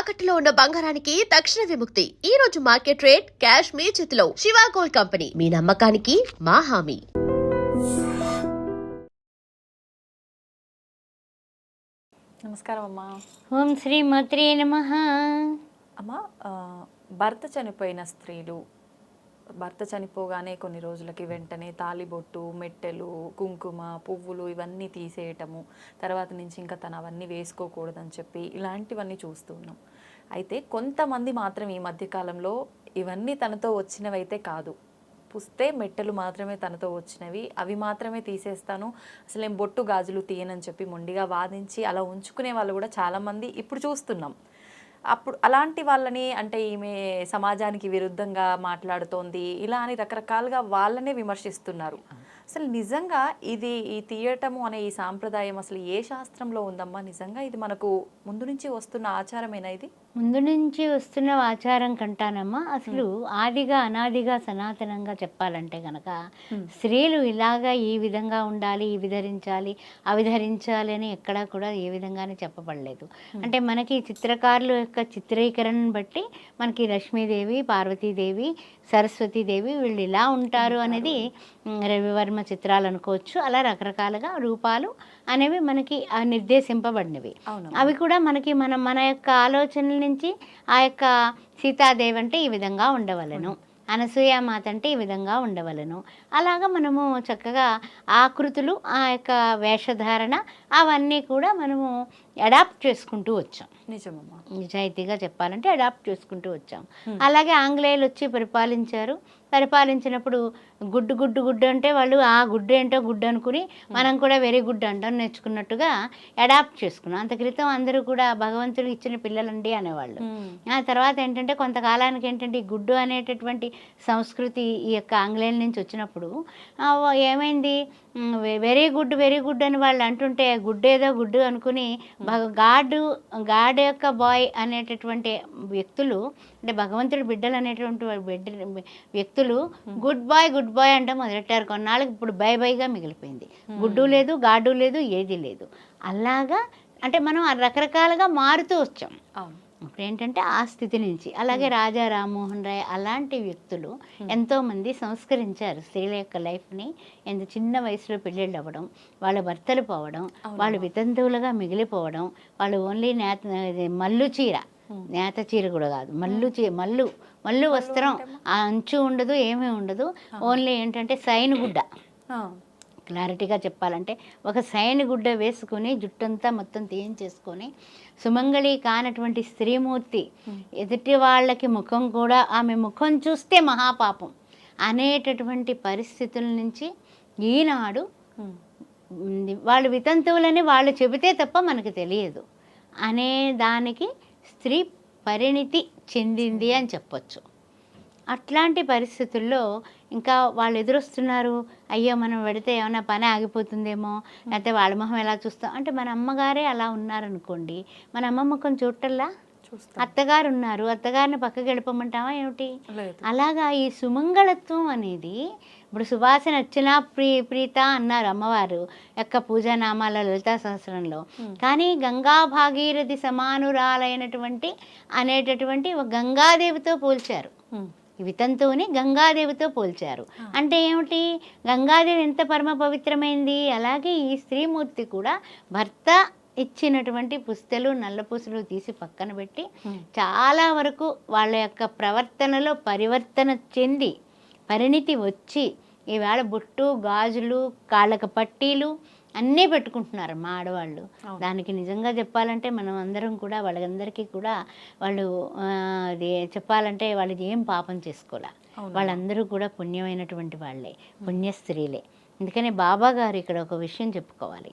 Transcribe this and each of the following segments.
తాకట్టులో ఉన్న బంగారానికి తక్షణ విముక్తి. ఈ రోజు మార్కెట్ రేట్ క్యాష్ మీ చేతిలో. శివ గోల్డ్ కంపెనీ, మీ నమ్మకానికి మా హామీ. నమస్కారం అమ్మా. ఓం శ్రీ మాత్రే నమః. అమ్మ, భర్త చనిపోయిన స్త్రీలు భర్త చనిపోగానే కొన్ని రోజులకి వెంటనే తాలిబొట్టు, మెట్టెలు, కుంకుమ, పువ్వులు ఇవన్నీ తీసేయటము, తర్వాత నుంచి ఇంకా తను అవన్నీ వేసుకోకూడదని చెప్పి ఇలాంటివన్నీ చూస్తూ ఉన్నాం. అయితే కొంతమంది మాత్రం ఈ మధ్యకాలంలో ఇవన్నీ తనతో వచ్చినవైతే కాదు, పుస్తే మెట్టెలు మాత్రమే తనతో వచ్చినవి, అవి మాత్రమే తీసేస్తాను, అసలు నేను బొట్టు గాజులు తీయనని చెప్పి మొండిగా వాదించి అలా ఉంచుకునే వాళ్ళు కూడా చాలామంది ఇప్పుడు చూస్తున్నాం. అప్పుడు అలాంటి వాళ్ళని, అంటే ఈమె సమాజానికి విరుద్ధంగా మాట్లాడుతోంది ఇలా అని రకరకాలుగా వాళ్ళనే విమర్శిస్తున్నారు. అసలు నిజంగా ఇది ఈ తీయటము అనే ఈ సాంప్రదాయం అసలు ఏ శాస్త్రంలో ఉందమ్మా? నిజంగా ఇది మనకు ముందు నుంచి వస్తున్న ఆచారమేనా? ఇది ముందు నుంచి వస్తున్న ఆచారం కంటానమ్మా. అసలు ఆదిగా అనాదిగా సనాతనంగా చెప్పాలంటే కనుక స్త్రీలు ఇలాగా ఈ విధంగా ఉండాలి, ఇవి ధరించాలి, అవి ధరించాలి అని ఎక్కడా కూడా ఏ విధంగానే చెప్పబడలేదు. అంటే మనకి చిత్రకారుల యొక్క చిత్రీకరణను బట్టి మనకి లక్ష్మీదేవి, పార్వతీదేవి, సరస్వతీదేవి వీళ్ళు ఇలా ఉంటారు అనేది రవివర్మ చిత్రాలు అనుకోవచ్చు. అలా రకరకాలుగా రూపాలు అనేవి మనకి నిర్దేశింపబడినవి. అవి కూడా మనకి మన యొక్క ఆలోచనల నుంచి ఆ యొక్క సీతాదేవి అంటే ఈ విధంగా ఉండవలను, అనసూయామాత అంటే ఈ విధంగా ఉండవలను, అలాగా మనము చక్కగా ఆకృతులు, ఆ యొక్క వేషధారణ అవన్నీ కూడా మనము అడాప్ట్ చేసుకుంటూ వచ్చాం. నిజమమ్మా, నిజాయితీగా చెప్పాలంటే అడాప్ట్ చేసుకుంటూ వచ్చాం. అలాగే ఆంగ్లేయులు వచ్చి పరిపాలించినప్పుడు గుడ్డు గుడ్డు గుడ్డు అంటే వాళ్ళు ఆ గుడ్డు ఏంటో గుడ్డు అనుకుని మనం కూడా వెరీ గుడ్ అంటాం నేర్చుకున్నట్టుగా అడాప్ట్ చేసుకున్నాం. అంత క్రితం అందరూ కూడా భగవంతుడు ఇచ్చిన పిల్లలండి అనేవాళ్ళు. ఆ తర్వాత ఏంటంటే కొంతకాలానికి ఏంటంటే ఈ గుడ్డు అనేటటువంటి సంస్కృతి ఈ యొక్క ఆంగ్లేయుల నుంచి వచ్చినప్పుడు ఏమైంది, వెరీ గుడ్ అని వాళ్ళు అంటుంటే గుడ్డు ఏదో గుడ్డు అనుకుని గాడ్ యొక్క బాయ్ అనేటటువంటి వ్యక్తులు, అంటే భగవంతుడి బిడ్డలు అనేటువంటి వ్యక్తులు గుడ్ బాయ్ అంటే మొదలెట్టారు. కొన్నాళ్ళకి ఇప్పుడు బైగా మిగిలిపోయింది. గుడ్డు లేదు, గాడు లేదు, ఏది లేదు. అలాగా అంటే మనం రకరకాలుగా మారుతూ వచ్చాం. ఇప్పుడు ఏంటంటే ఆ స్థితి నుంచి. అలాగే రాజా రామ్మోహన్ రాయ్ అలాంటి వ్యక్తులు ఎంతోమంది సంస్కరించారు స్త్రీల యొక్క లైఫ్ని. ఎంత చిన్న వయసులో పెళ్ళిళ్ళు అవ్వడం, వాళ్ళ భర్తలు పోవడం, వాళ్ళు వితంతువులుగా మిగిలిపోవడం, వాళ్ళు ఓన్లీ మల్లు చీర, నేత చీర కూడా కాదు, మల్లు వస్త్రం, ఆ అంచు ఉండదు, ఏమీ ఉండదు, ఓన్లీ ఏంటంటే సైన్ గుడ్డ. క్లారిటీగా చెప్పాలంటే ఒక సైన్ గుడ్డ వేసుకుని జుట్టంతా మొత్తం తీయించేసుకొని సుమంగళి కానటువంటి స్త్రీమూర్తి, ఎదుటి వాళ్ళకి ముఖం కూడా ఆమె ముఖం చూస్తే మహాపాపం అనేటటువంటి పరిస్థితుల నుంచి ఈనాడు వాళ్ళు వితంతువులని వాళ్ళు చెబితే తప్ప మనకు తెలియదు అనే దానికి స్త్రీ పరిణితి చెందింది అని చెప్పొచ్చు. అట్లాంటి పరిస్థితుల్లో ఇంకా వాళ్ళు ఎదురొస్తున్నారు, అయ్యో మనం పెడితే ఏమైనా పని ఆగిపోతుందేమో, లేకపోతే వాళ్ళ మొహం ఎలా చూస్తాం అంటే మన అమ్మగారే అలా ఉన్నారనుకోండి, మన అమ్మ ముఖం చూడటల్లా అత్తగారు ఉన్నారు, అత్తగారిని పక్కకి వెళ్ళిపోమంటావా ఏమిటి? అలాగా ఈ సుమంగళత్వం అనేది ఇప్పుడు సువాసన వచ్చినా ప్రీత అన్నారు అమ్మవారు యొక్క పూజానామాల లలితా సహస్రంలో. కానీ గంగా భాగీరథి సమానురాలైనటువంటి అనేటటువంటి ఒక గంగాదేవితో పోల్చారు. వితంతువుని గంగాదేవితో పోల్చారు. అంటే ఏమిటి, గంగాదేవి ఎంత పరమ పవిత్రమైంది, అలాగే ఈ స్త్రీమూర్తి కూడా భర్త ఇచ్చినటువంటి పుస్తలు, నల్లపూసలు తీసి పక్కన పెట్టి చాలా వరకు వాళ్ళ యొక్క ప్రవర్తనలో పరివర్తన చెంది పరిణితి వచ్చి ఈవేళ బొట్టు, గాజులు, కాళ్ళకు పట్టీలు అన్నీ పెట్టుకుంటున్నారు మా ఆడవాళ్ళు. దానికి నిజంగా చెప్పాలంటే మనం అందరం కూడా వాళ్ళందరికీ కూడా వాళ్ళు అది చెప్పాలంటే వాళ్ళది ఏం పాపం చేసుకోలే, వాళ్ళందరూ కూడా పుణ్యమైనటువంటి వాళ్ళే, పుణ్య స్త్రీలే. అందుకనే బాబా గారు ఇక్కడ ఒక విషయం చెప్పుకోవాలి.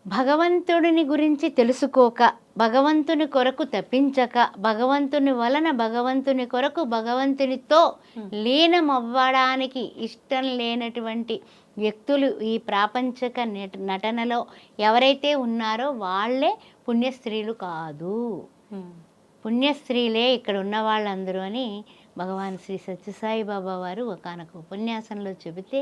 భగవంతుడిని గురించి తెలుసుకోక, భగవంతుని కొరకు తప్పించక, భగవంతుని వలన భగవంతుని కొరకు భగవంతునితో లీనమవ్వడానికి ఇష్టం లేనటువంటి వ్యక్తులు ఈ ప్రాపంచక నటనలో ఎవరైతే ఉన్నారో వాళ్ళే పుణ్యస్త్రీలు కాదు. పుణ్యస్త్రీలే ఇక్కడ ఉన్న వాళ్ళందరూ అని భగవాన్ శ్రీ సత్యసాయి బాబా వారు ఒకానొక ఉపన్యాసంలో చెబితే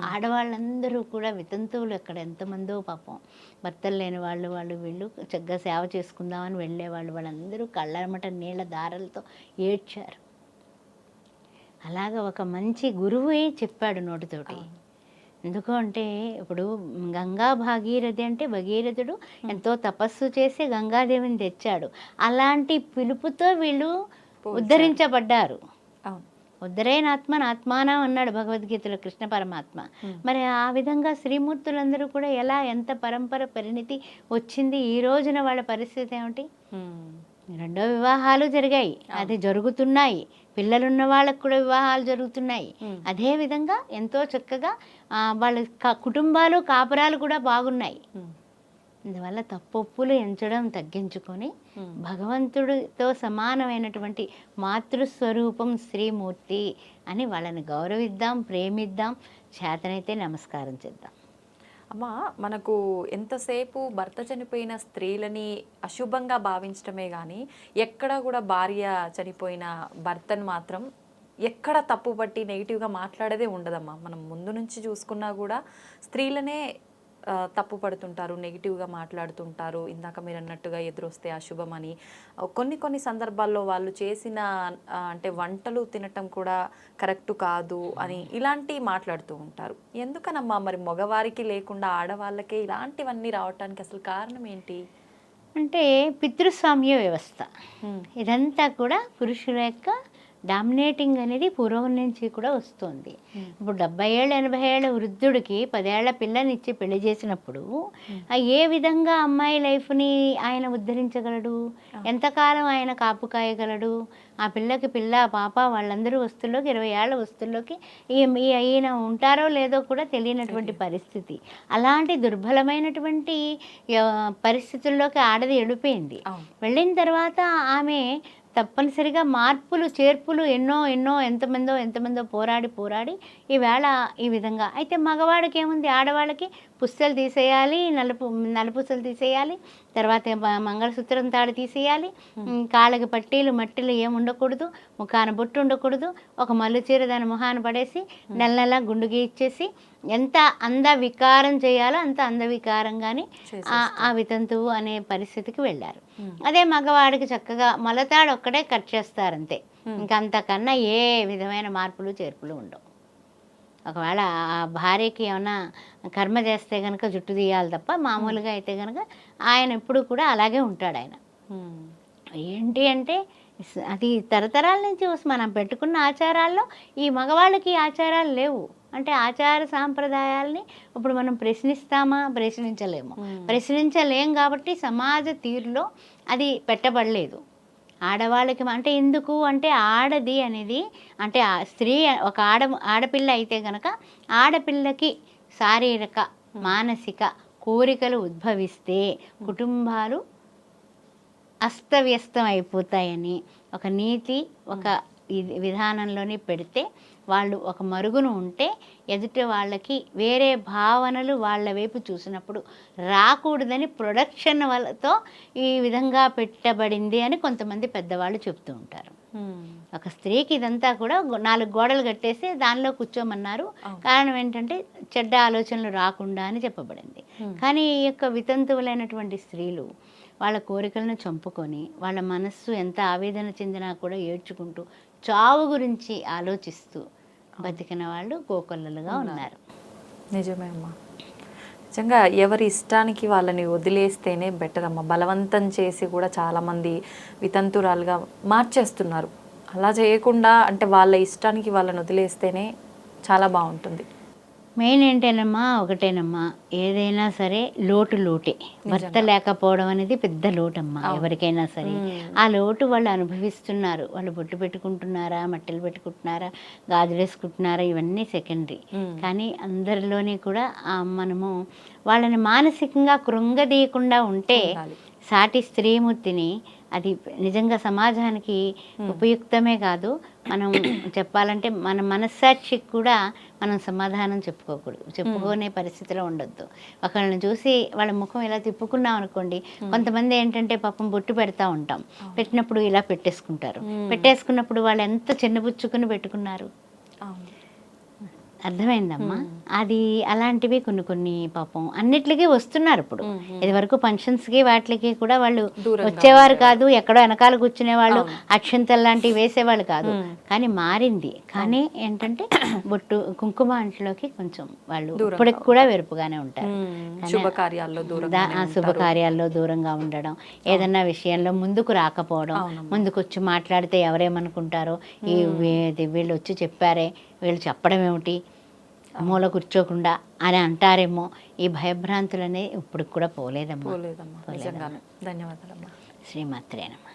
ఆడవాళ్ళందరూ కూడా వితంతువులు ఎక్కడ ఎంతమందో పాపం భర్తలు లేని వాళ్ళు వీళ్ళు చక్కగా సేవ చేసుకుందామని వెళ్ళేవాళ్ళు, వాళ్ళందరూ కళ్ళమట నీళ్ళ దారలతో ఏడ్చారు. అలాగ ఒక మంచి గురువే చెప్పాడు నోటితోటి. ఎందుకు అంటే ఇప్పుడు గంగా భాగీరథి అంటే భగీరథుడు ఎంతో తపస్సు చేసి గంగాదేవిని తెచ్చాడు. అలాంటి పిలుపుతో వీళ్ళు ఉద్ధరించబడ్డారు. ఉద్ధరేనాత్మన ఆత్మానం అన్నాడు భగవద్గీతలో కృష్ణ పరమాత్మ. మరి ఆ విధంగా శ్రీమూర్తులందరూ కూడా ఎలా ఎంత పరంపర పరిణితి వచ్చింది. ఈ రోజున వాళ్ళ పరిస్థితి ఏమిటి? 2 వివాహాలు జరిగాయి, అది జరుగుతున్నాయి. పిల్లలున్న వాళ్ళకు కూడా వివాహాలు జరుగుతున్నాయి. అదేవిధంగా ఎంతో చక్కగా వాళ్ళ కుటుంబాలు కాపురాలు కూడా బాగున్నాయి. అందువల్ల తప్పొప్పులు ఎంచడం తగ్గించుకొని భగవంతుడితో సమానమైనటువంటి మాతృస్వరూపం శ్రీమూర్తి అని వాళ్ళని గౌరవిద్దాం, ప్రేమిద్దాం, చేతనైతే నమస్కారం చేద్దాం. అమ్మ, మనకు ఎంతసేపు భర్త చనిపోయిన స్త్రీలని అశుభంగా భావించడమే కానీ ఎక్కడ కూడా భార్య చనిపోయిన భర్తను మాత్రం ఎక్కడ తప్పుపట్టి నెగిటివ్గా మాట్లాడేదే ఉండదమ్మా. మనం ముందు నుంచి చూసుకున్నా కూడా స్త్రీలనే తప్పు పడుతుంటారు, నెగిటివ్గా మాట్లాడుతుంటారు. ఇందాక మీరు అన్నట్టుగా ఎదురొస్తే అశుభం అని, కొన్ని సందర్భాల్లో వాళ్ళు చేసిన అంటే వంటలు తినటం కూడా కరెక్ట్ కాదు అని ఇలాంటివి మాట్లాడుతూ ఉంటారు. ఎందుకనమ్మా మరి మగవారికి లేకుండా ఆడవాళ్ళకే ఇలాంటివన్నీ రావటానికి అసలు కారణం ఏంటి? అంటే పితృస్వామ్య వ్యవస్థ. ఇదంతా కూడా పురుషుల యొక్క డామినేటింగ్ అనేది పూర్వం నుంచి కూడా వస్తుంది. ఇప్పుడు 70 ఏళ్ళు 80 ఏళ్ళ వృద్ధుడికి 10 ఏళ్ల పిల్లనిచ్చి పెళ్లి చేసినప్పుడు ఏ విధంగా అమ్మాయి లైఫ్ని ఆయన ఉద్ధరించగలడు? ఎంతకాలం ఆయన కాపు కాయగలడు? ఆ పిల్లకి పిల్ల పాప వాళ్ళందరూ వస్తుల్లోకి 20 ఏళ్ల వస్తుల్లోకి ఈయన ఉంటారో లేదో కూడా తెలియనటువంటి పరిస్థితి. అలాంటి దుర్బలమైనటువంటి పరిస్థితుల్లోకి ఆడది వెళ్ళిపోయింది. వెళ్ళిన తర్వాత ఆమె తప్పనిసరిగా మార్పులు చేర్పులు ఎన్నో ఎంతమందో పోరాడి ఈవేళ ఈ విధంగా. అయితే మగవాడికి ఏముంది? ఆడవాళ్ళకి పుస్తలు తీసేయాలి, నలుపుసలు తీసేయాలి, తర్వాత మంగళసూత్రం తాడు తీసేయాలి, కాళ్ళకి పట్టీలు మట్టిలు ఏమి ఉండకూడదు, ముఖాన బొట్టు ఉండకూడదు, ఒక మల్లు చీర దాని ముఖాన పడేసి నెల గుండుగి ఇచ్చేసి ఎంత అందవికారం చేయాలో అంత అందవికారంగానే ఆ వితంతువు అనే పరిస్థితికి వెళ్ళారు. అదే మగవాడికి చక్కగా మొలతాడు ఒక్కడే కట్ చేస్తారంతే, ఇంకంతకన్నా ఏ విధమైన మార్పులు చేర్పులు ఉండవు. ఒకవేళ ఆ భార్యకి ఏమైనా కర్మ చేస్తే కనుక జుట్టు తీయాలి తప్ప, మామూలుగా అయితే కనుక ఆయన ఎప్పుడు కూడా అలాగే ఉంటాడు. ఆయన ఏంటి అంటే అది తరతరాల నుంచి మనం పెట్టుకున్న ఆచారాల్లో ఈ మగవాళ్ళకి ఆచారాలు లేవు. అంటే ఆచార సాంప్రదాయాల్ని ఇప్పుడు మనం ప్రశ్నించలేం కాబట్టి సమాజ తీరులో అది పెట్టబడలేదు. ఆడవాళ్ళకి అంటే ఎందుకు అంటే ఆడది అనేది అంటే స్త్రీ ఒక ఆడపిల్ల అయితే కనుక ఆడపిల్లకి శారీరక మానసిక కోరికలు ఉద్భవిస్తే కుటుంబాలు అస్తవ్యస్తం అయిపోతాయని ఒక నీతి ఒక విధానంలోనే పెడితే వాళ్ళు ఒక మరుగున ఉంటే ఎదుటి వాళ్ళకి వేరే భావనలు వాళ్ళ వైపు చూసినప్పుడు రాకూడదని ప్రొడక్షన్ వాళ్ళతో ఈ విధంగా పెట్టబడింది అని కొంతమంది పెద్దవాళ్ళు చెప్తూ ఉంటారు. ఒక స్త్రీకి ఇదంతా కూడా 4 గోడలు కట్టేసి దానిలో కూర్చోమన్నారు. కారణం ఏంటంటే చెడ్డ ఆలోచనలు రాకుండా అని చెప్పబడింది. కానీ ఈ యొక్క వితంతువులైనటువంటి స్త్రీలు వాళ్ళ కోరికలను చంపుకొని వాళ్ళ మనస్సు ఎంత ఆవేదన చెందినా కూడా ఏడ్చుకుంటూ చావు గురించి ఆలోచిస్తూ బతికిన వాళ్ళు కోకొల్లలుగా ఉన్నారు. నిజమే అమ్మా. నిజంగా ఎవరి ఇష్టానికి వాళ్ళని వదిలేస్తేనే బెటర్ అమ్మ. బలవంతం చేసి కూడా చాలామంది వితంతురాలుగా మార్చేస్తున్నారు. అలా చేయకుండా అంటే వాళ్ళ ఇష్టానికి వాళ్ళని వదిలేస్తేనే చాలా బాగుంటుంది. మెయిన్ ఏంటేనమ్మా ఒకటేనమ్మా, ఏదైనా సరే లోటే. భర్త లేకపోవడం అనేది పెద్ద లోటమ్మా ఎవరికైనా సరే. ఆ లోటు వాళ్ళు అనుభవిస్తున్నారు. వాళ్ళు బొట్టు పెట్టుకుంటున్నారా, మట్టెలు పెట్టుకుంటున్నారా, గాజులు వేసుకుంటున్నారా, ఇవన్నీ సెకండరీ. కానీ అందరిలోని కూడా మనము వాళ్ళని మానసికంగా కృంగదీయకుండా ఉంటే సాటి స్త్రీమూర్తిని అది నిజంగా సమాజానికి ఉపయుక్తమే కాదు, మనం చెప్పాలంటే మన మనస్సాక్షికి కూడా మనం సమాధానం చెప్పుకునే పరిస్థితిలో ఉండొద్దు. ఒకళ్ళని చూసి వాళ్ళ ముఖం ఇలా తిప్పుకున్నాం అనుకోండి, కొంతమంది ఏంటంటే పాపం బొట్టు పెడతా ఉంటాం, పెట్టినప్పుడు ఇలా పెట్టేసుకున్నప్పుడు వాళ్ళు ఎంత చిన్నబుచ్చుకుని పెట్టుకున్నారు. అర్థమైందమ్మా? అది అలాంటివి కొన్ని పాపం అన్నిటికీ వస్తున్నారు ఇప్పుడు. ఇది వరకు ఫంక్షన్స్కి వాటికి కూడా వాళ్ళు వచ్చేవారు కాదు, ఎక్కడో వెనకాల కూర్చునేవాళ్ళు, అక్షంతలు లాంటివి వేసేవాళ్ళు కాదు. కానీ మారింది. కానీ ఏంటంటే బొట్టు కుంకుమ అంట్లోకి కొంచెం వాళ్ళు ఇప్పటికి కూడా వెరుపుగానే ఉంటారు. శుభకార్యాల్లో దూరంగా ఉండడం, ఏదన్నా విషయంలో ముందుకు రాకపోవడం, ముందుకు వచ్చి మాట్లాడితే ఎవరేమనుకుంటారో, వీళ్ళు వచ్చి చెప్పారే, వీళ్ళు చెప్పడం ఏమిటి, మూల కూర్చోకుండా అని అంటారేమో, ఈ భయభ్రాంతులనే ఇప్పుడు కూడా పోలేదమ్మా. ధన్యవాదాలమ్మా. శ్రీమాత్రేనమ్మా.